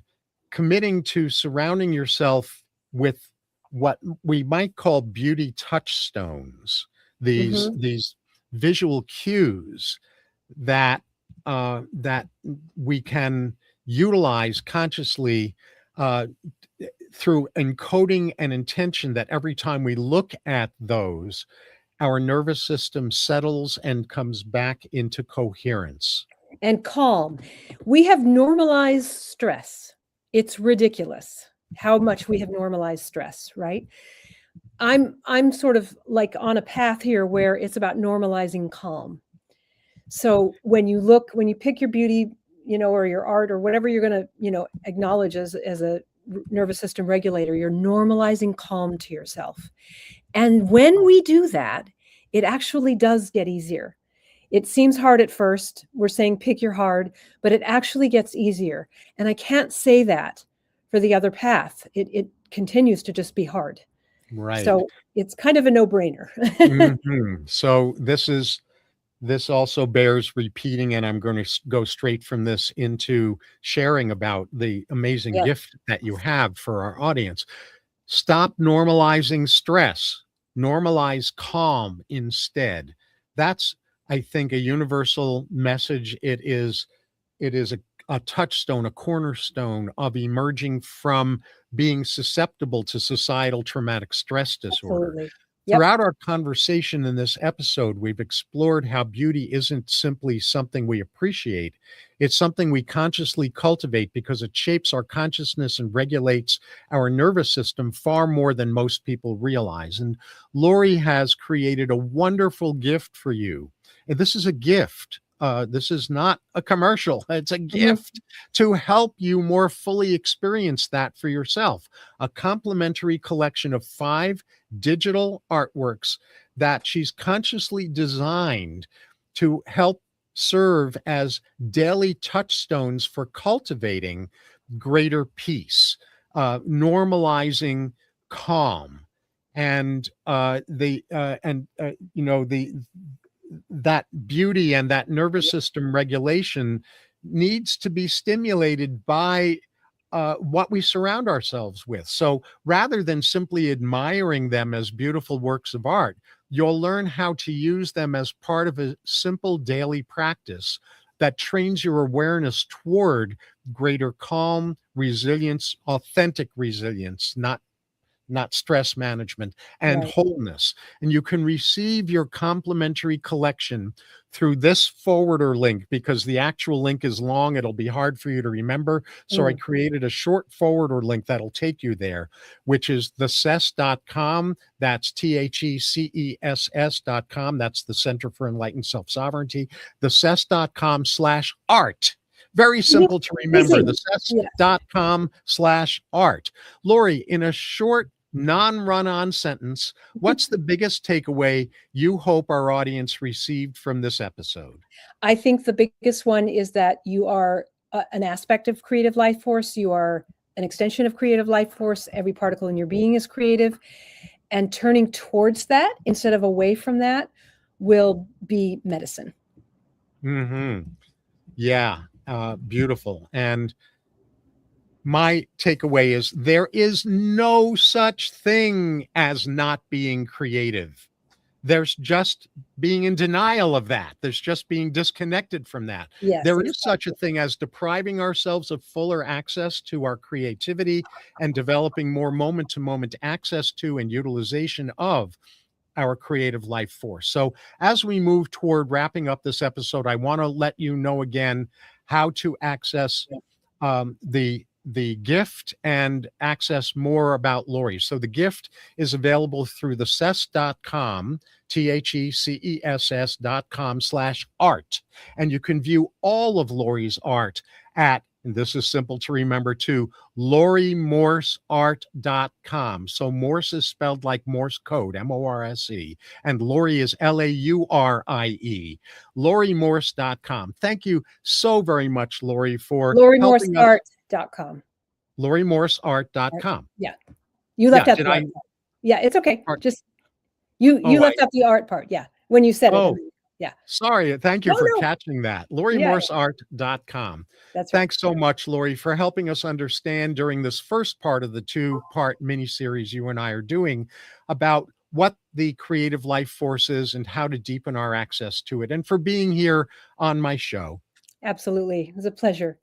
committing to surrounding yourself with what we might call beauty touchstones, Hmm. these visual cues that that we can utilize consciously uh, through encoding an intention that every time we look at those, our nervous system settles and comes back into coherence. And calm. We have normalized stress. It's ridiculous how much we have normalized stress, right? I'm sort of like on a path here where it's about normalizing calm. So when you pick your beauty, or your art or whatever you're going to, acknowledge as a nervous system regulator, you're normalizing calm to yourself. And when we do that, it actually does get easier. It seems hard at first. We're saying pick your hard, but it actually gets easier. And I can't say that for the other path. It continues to just be hard. Right. So it's kind of a no-brainer. So this also bears repeating, and I'm going to go straight from this into sharing about the amazing Yes. gift that you have for our audience. Stop normalizing stress. Normalize calm instead. That's, I think, a universal message. It is a touchstone, a cornerstone of emerging from being susceptible to societal traumatic stress disorder. Absolutely. Yep. Throughout our conversation in this episode, we've explored how beauty isn't simply something we appreciate. It's something we consciously cultivate because it shapes our consciousness and regulates our nervous system far more than most people realize. And Laurie has created a wonderful gift for you. And this is a gift. This is not a commercial. It's a gift to help you more fully experience that for yourself. A complimentary collection of 5 digital artworks that she's consciously designed to help serve as daily touchstones for cultivating greater peace, normalizing calm, and that beauty and that nervous system regulation needs to be stimulated by what we surround ourselves with. So rather than simply admiring them as beautiful works of art, you'll learn how to use them as part of a simple daily practice that trains your awareness toward greater calm, resilience, authentic resilience, not stress management, and Right. wholeness. And you can receive your complimentary collection through this forwarder link, because the actual link is long. It'll be hard for you to remember. So I created a short forwarder link that'll take you there, which is thecess.com. That's THECESS.com. That's the Center for Enlightened Self-Sovereignty. Thecess.com/art. Very simple to remember. Thecess.com/art. Laurie, in a short, non-run-on sentence, what's the biggest takeaway you hope our audience received from this episode? I think the biggest one is that you are an aspect of creative life force. You are an extension of creative life force. Every particle in your being is creative. And turning towards that instead of away from that will be medicine. Yeah, beautiful. And my takeaway is there is no such thing as not being creative. There's just being in denial of that. There's just being disconnected from that. Yes, There is such a thing as depriving ourselves of fuller access to our creativity and developing more moment-to-moment access to and utilization of our creative life force. So as we move toward wrapping up this episode, I want to let you know again how to access the gift and access more about Laurie. So the gift is available through thecess.com, THECESS.com/art. And you can view all of Laurie's art at, and this is simple to remember too, lauriemorseart.com. So Morse is spelled like Morse code, MORSE, and Laurie is LAURIE, lauriemorse.com. Thank you so very much, Laurie, for helping us. LaurieMorseart.com. LaurieMorseart.com. Yeah. You left out the I, Yeah, it's okay. Art. Just You Oh, left out the art part. Yeah. When you said it. oh, Yeah. sorry. Thank you No, for no. catching that. Yeah. LaurieMorseArt.com. That's right. Thanks so much, Laurie, for helping us understand during this first part of the two-part mini-series you and I are doing about what the creative life force is and how to deepen our access to it, and for being here on my show. Absolutely. It was a pleasure.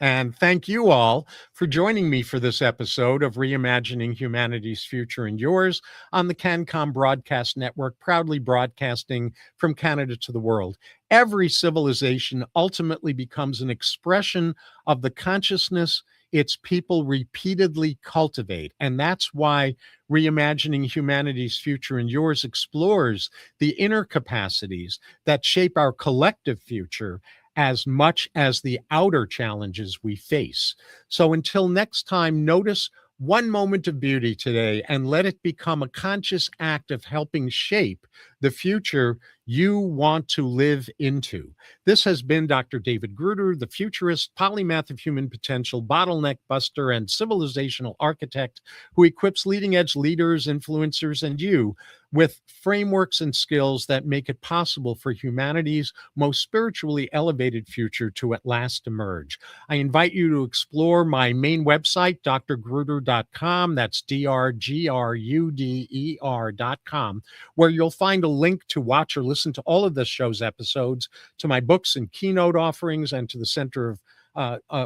And thank you all for joining me for this episode of Reimagining Humanity's Future and Yours on the CanCom Broadcast Network, proudly broadcasting from Canada to the world. Every civilization ultimately becomes an expression of the consciousness its people repeatedly cultivate. And that's why Reimagining Humanity's Future and Yours explores the inner capacities that shape our collective future as much as the outer challenges we face. So until next time, notice one moment of beauty today and let it become a conscious act of helping shape the future you want to live into. This has been Dr. David Gruder, the futurist, polymath of human potential, bottleneck buster, and civilizational architect who equips leading-edge leaders, influencers, and you with frameworks and skills that make it possible for humanity's most spiritually elevated future to at last emerge. I invite you to explore my main website, drgruder.com. That's drgruder.com, where you'll find a link to watch or listen to all of this show's episodes, to my books and keynote offerings, and to the Center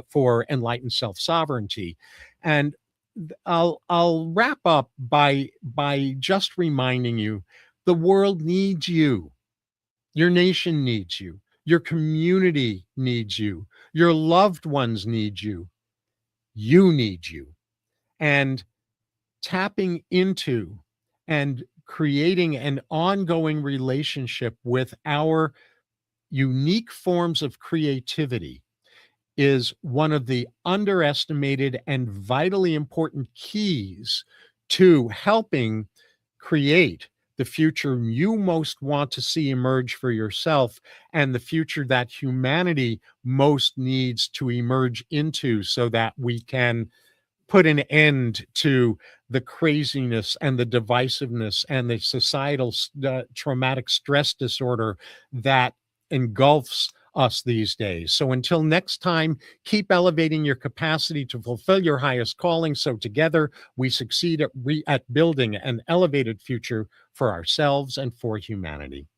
for Enlightened Self-Sovereignty. And I'll wrap up by just reminding you, the world needs you. Your nation needs you. Your community needs you. Your loved ones need you. You need you. And tapping into and creating an ongoing relationship with our unique forms of creativity is one of the underestimated and vitally important keys to helping create the future you most want to see emerge for yourself and the future that humanity most needs to emerge into, so that we can put an end to the craziness and the divisiveness and the societal traumatic stress disorder that engulfs us these days. So until next time, keep elevating your capacity to fulfill your highest calling, so together we succeed at building an elevated future for ourselves and for humanity.